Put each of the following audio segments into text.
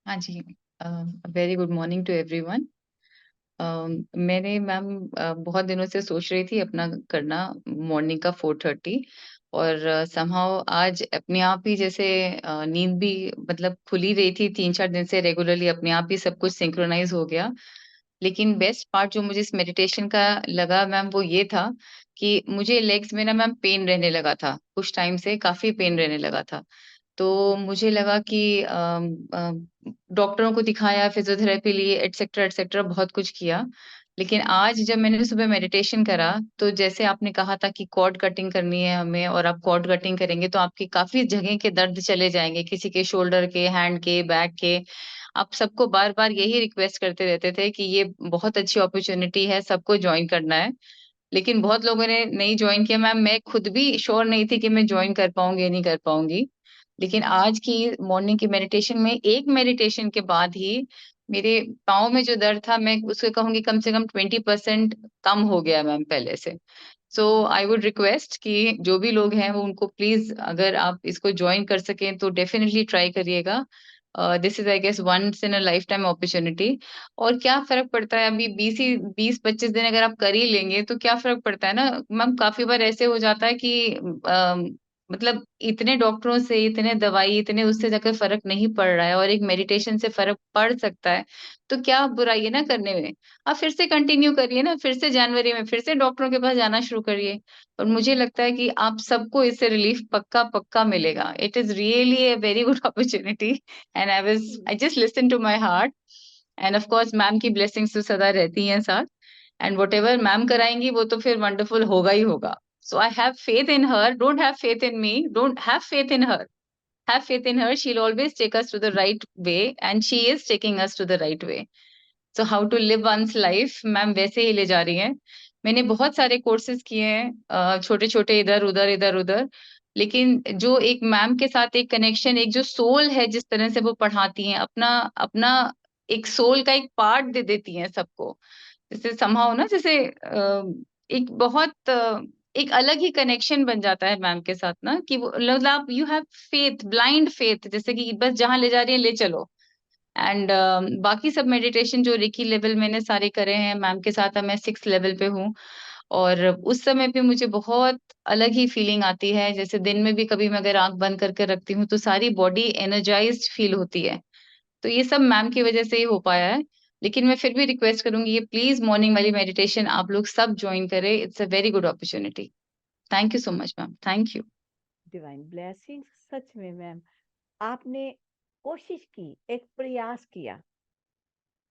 हाँ जी। Very good morning to everyone. मैंने मैम बहुत दिनों से सोच रही थी अपना करना मॉर्निंग का 4:30 और समहाउ आज अपने आप ही जैसे नींद भी मतलब खुली रही थी 3-4 दिन से रेगुलरली अपने आप ही सब कुछ सिंक्रोनाइज हो गया। लेकिन बेस्ट पार्ट जो मुझे इस मेडिटेशन का लगा मैम वो ये था कि मुझे लेग्स में ना मैम पेन रहने लगा था। कुछ टाइम से काफ़ी पेन रहने लगा था। तो मुझे लगा कि डॉक्टरों को दिखाया, फिज़ियोथेरेपी ली एटसेट्रा, एटसेट्रा बहुत कुछ किया। लेकिन आज जब मैंने सुबह मेडिटेशन करा, तो जैसे आपने कहा था कि कॉर्ड कटिंग करनी है हमें और आप कॉर्ड कटिंग करेंगे तो आपकी काफ़ी जगह के दर्द चले जाएँगे, किसी के शोल्डर के, हैंड के, बैक के। आप सबको बार-बार यही रिक्वेस्ट करते रहते थे कि ये बहुत अच्छी अपॉर्च्युनिटी है, सबको जॉइन करना है। लेकिन बहुत लोगों ने नहीं जॉइन किया मैम, मैं खुद भी श्योर नहीं थी कि मैं जॉइन कर पाऊँगी या नहीं कर पाऊँगी। लेकिन आज की मॉर्निंग की मेडिटेशन में एक मेडिटेशन के बाद ही मेरे पाँव में जो दर्द था मैं उसको कहूँगी कम से कम 20% कम हो गया मैम पहले से। सो आई वुड रिक्वेस्ट कि जो भी लोग हैं वो उनको प्लीज़ अगर आप इसको जॉइन कर सकें तो डेफिनिटली ट्राई करिएगा। This is I guess once in a lifetime opportunity. और क्या फ़र्क पड़ता है अभी 20-25 दिन अगर आप कर ही लेंगे तो क्या फ़र्क पड़ता है ना? मैम काफ़ी बार ऐसे हो जाता है कि मतलब इतने डॉक्टरों से, इतने दवाई, इतने उससे जाकर फ़र्क नहीं पड़ रहा है और एक मेडिटेशन से फ़र्क पड़ सकता है, तो क्या बुराई है ना करने में? आप फिर से कंटिन्यू करिए ना, फिर से जनवरी में फिर से डॉक्टरों के पास जाना शुरू करिए। और मुझे लगता है कि आप सबको इससे रिलीफ़ पक्का-पक्का मिलेगा। It is really a very good opportunity and I just listened to my heart and of course ma'am की ब्लेसिंग्स तो सदा रहती हैं साथ। एंड व्हाटएवर मैम कराएँगी वो तो फिर वंडरफुल होगा ही होगा। So I have faith in her. Don't have faith in me. Don't have faith in her. Have faith in her. She'll always take us to the right way, and she is taking us to the right way. So how to live one's life, ma'am वैसे ही ले जा रही हैं। मैंने बहुत सारे courses किए हैं, छोटे-छोटे इधर-उधर, इधर-उधर। लेकिन जो एक मैम के साथ एक कनेक्शन, एक जो सोल है जिस तरह से वो पढ़ाती हैं, अपना अपना एक सोल का एक पार्ट दे देती हैं सबको। जैसे समहाउ ना जैसे एक बहुत एक अलग ही कनेक्शन बन जाता है मैम के साथ ना कि वो मतलब आप you have faith, blind faith जैसे कि बस जहाँ ले जा रही है ले चलो। एंड बाकी सब मेडिटेशन जो रिकी लेवल मैंने सारे करे हैं मैम के साथ, अब मैं 6th लेवल पे हूँ। और उस समय पे मुझे बहुत अलग ही फीलिंग आती है, जैसे दिन में भी कभी मैं अगर आँख बंद करके रखती हूँ तो सारी बॉडी एनर्जाइज़्ड फील होती है। तो ये सब मैम की वजह से ही हो पाया है। लेकिन मैं फिर भी रिक्वेस्ट करूँगी ये प्लीज़ मॉर्निंग वाली मेडिटेशन आप लोग सब जॉइन करें। It's a very good opportunity. Thank you so much ma'am. Thank you. Divine blessings. सच में मैम, आपने कोशिश की, एक प्रयास किया।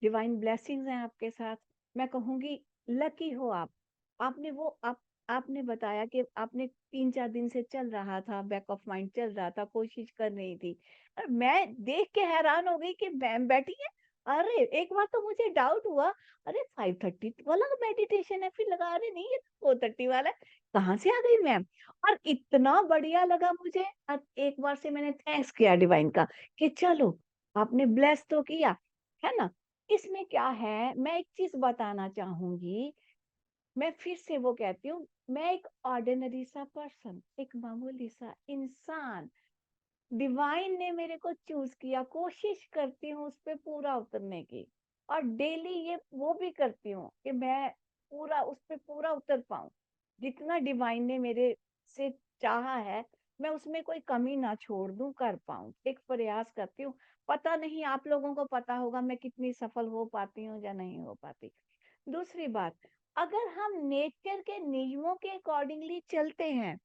डिवाइन ब्लेसिंग्स हैं आपके साथ। मैं कहूँगी लकी हो आप। आपने वो आपने बताया कि आपने 3-4 दिन से चल रहा था, बैक ऑफ माइंड चल रहा था, कोशिश कर रही थी। और मैं देख के हैरान हो गई कि मैम बैठी है। अरे! एक बार तो मुझे डाउट हुआ, अरे 5:30 वाला मेडिटेशन है, फिर लगा अरे नहीं ये तो 4:30 वाला है। कहाँ से आ गई मैम? और इतना बढ़िया लगा मुझे। अब एक बार से मैंने थैंक्स किया डिवाइन का कि चलो आपने ब्लेस तो किया, है ना? इसमें क्या है, मैं एक चीज़ बताना चाहूँगी, मैं फिर से वो कहती हूँ, मैं एक ऑर्डिनरी सा पर्सन, एक मामूली सा इंसान, डिवाइन ने मेरे को चूज़ किया, कोशिश करती हूँ उस पे पूरा उतरने की। और डेली ये वो भी करती हूँ कि मैं पूरा उस पे पूरा उतर पाऊँ। जितना डिवाइन ने मेरे से चाहा है, मैं उसमें कोई कमी ना छोड़ दूँ, कर पाऊँ। एक प्रयास करती हूँ। पता नहीं आप लोगों को पता होगा मैं कितनी सफल हो पाती हूँ या नहीं हो पाती। दूसरी बात, अगर हम नेचर के नियमों के अकॉर्डिंगली चलते हैं,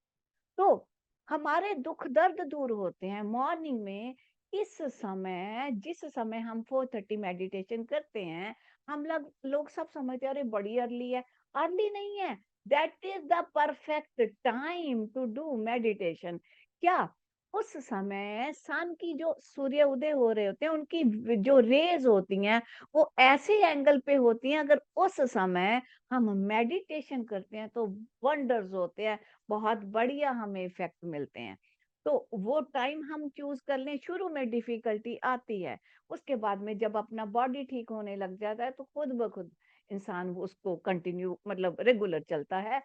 तो हमारे दुख दर्द दूर होते हैं। मॉर्निंग में इस समय जिस समय हम 4:30 मेडिटेशन करते हैं, हम लोग सब समझते हैं अरे बड़ी अर्ली है। अर्ली नहीं है, that is the perfect time to do meditation. क्या उस समय सन की जो सूर्य उदय हो रहे होते हैं, उनकी जो रेज होती हैं, वो ऐसे एंगल पे होती हैं, अगर उस समय हम मेडिटेशन करते हैं तो वंडर्स होते हैं, बहुत बढ़िया हमें इफेक्ट मिलते हैं। तो वो टाइम हम चूज कर लें। शुरू में डिफिकल्टी आती है, उसके बाद में जब अपना बॉडी ठीक होने लग जाता है तो खुद ब खुद इंसान वो उसको कंटिन्यू मतलब रेगुलर चलता है।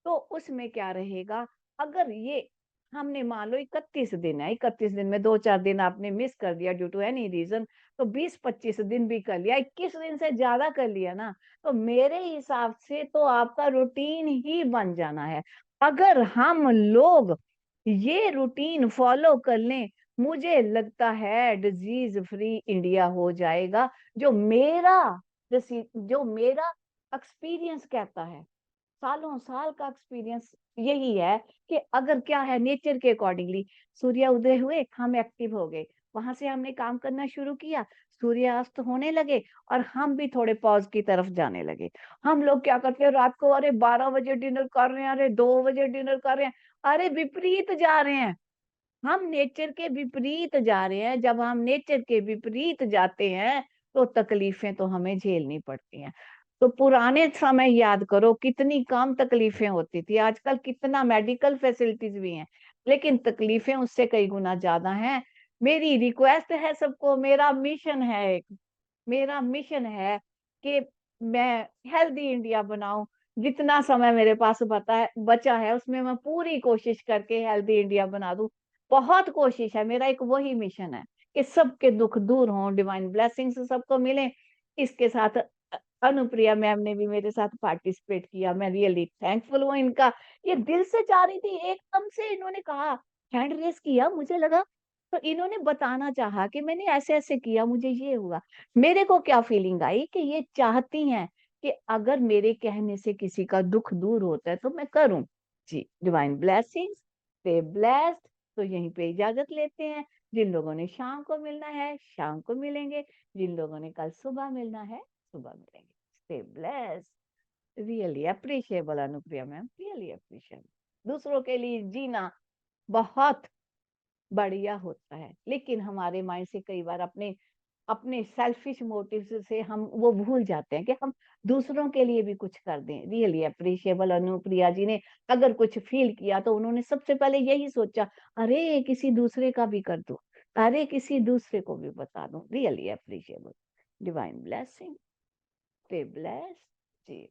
तो उसमें क्या रहेगा, अगर ये हमने मान लो 31 दिन है, 31 दिन में 2-4 दिन आपने मिस कर दिया ड्यू टू एनी रीज़न, तो 20-25 दिन भी कर लिया, 21 दिन से ज़्यादा कर लिया ना, तो मेरे हिसाब से तो आपका रूटीन ही बन जाना है। अगर हम लोग ये रूटीन फॉलो कर लें, मुझे लगता है डिज़ीज़ फ्री इंडिया हो जाएगा, जो मेरा एक्सपीरियंस कहता है। सालों साल का एक्सपीरियंस यही है कि अगर क्या है नेचर के अकॉर्डिंगली सूर्य उदय हुए, हम एक्टिव हो गए, वहां से हमने काम करना शुरू किया, सूर्यास्त होने लगे और हम भी थोड़े पॉज की तरफ जाने लगे। हम लोग क्या करते हैं रात को, अरे 12 बजे डिनर कर रहे हैं, अरे 2 बजे डिनर कर रहे हैं, अरे विपरीत जा रहे हैं। हम नेचर के विपरीत जा रहे हैं, जब हम नेचर के विपरीत जाते हैं तो तकलीफें तो हमें झेलनी पड़ती हैं। तो पुराने समय याद करो कितनी कम तकलीफें होती थी, आजकल कितना मेडिकल फैसिलिटीज भी हैं, लेकिन तकलीफें उससे कई गुना ज्यादा हैं। मेरी रिक्वेस्ट है सबको, मेरा मिशन है कि मैं हेल्दी इंडिया बनाऊं। जितना समय मेरे पास बचा है उसमें मैं पूरी कोशिश करके हेल्दी इंडिया बना दूं। बहुत कोशिश है, मेरा एक वही मिशन है कि सबके दुख दूर हों, डिवाइन ब्लेसिंग्स सबको मिले। इसके साथ अनुप्रिया मैम ने भी मेरे साथ पार्टिसिपेट किया, मैं रियली थैंकफुल हूँ इनका। ये दिल से चाह रही थी, एकदम से इन्होंने कहा, हैंड रेस किया, मुझे लगा तो इन्होंने बताना चाहा कि मैंने ऐसे ऐसे किया, मुझे ये हुआ। मेरे को क्या फीलिंग आई कि ये चाहती हैं कि अगर मेरे कहने से किसी का दुख दूर होता है तो मैं करूं। जी, डिवाइन ब्लेसिंग्स, स्टे ब्लेस्ड। तो यहीं पे इजाजत लेते हैं। जिन लोगों ने शाम को मिलना है शाम को मिलेंगे, जिन लोगों ने कल सुबह मिलना है सुबह मिलेंगे। Stay blessed. Really appreciable Anupriya ma'am, really appreciable. दूसरों के लिए जीना बहुत बढ़िया होता है, लेकिन हमारे माइंड से कई बार अपने अपने सेल्फिश मोटिव से हम वो भूल जाते हैं कि हम दूसरों के लिए भी कुछ कर दें। रियली अप्रिशिएबल अनुप्रिया जी ने अगर कुछ फील किया तो उन्होंने सबसे पहले यही सोचा, अरे किसी दूसरे का भी कर दूं, अरे किसी दूसरे को भी बता दूं। Really appreciable. Divine blessing. Stay blessed. जी।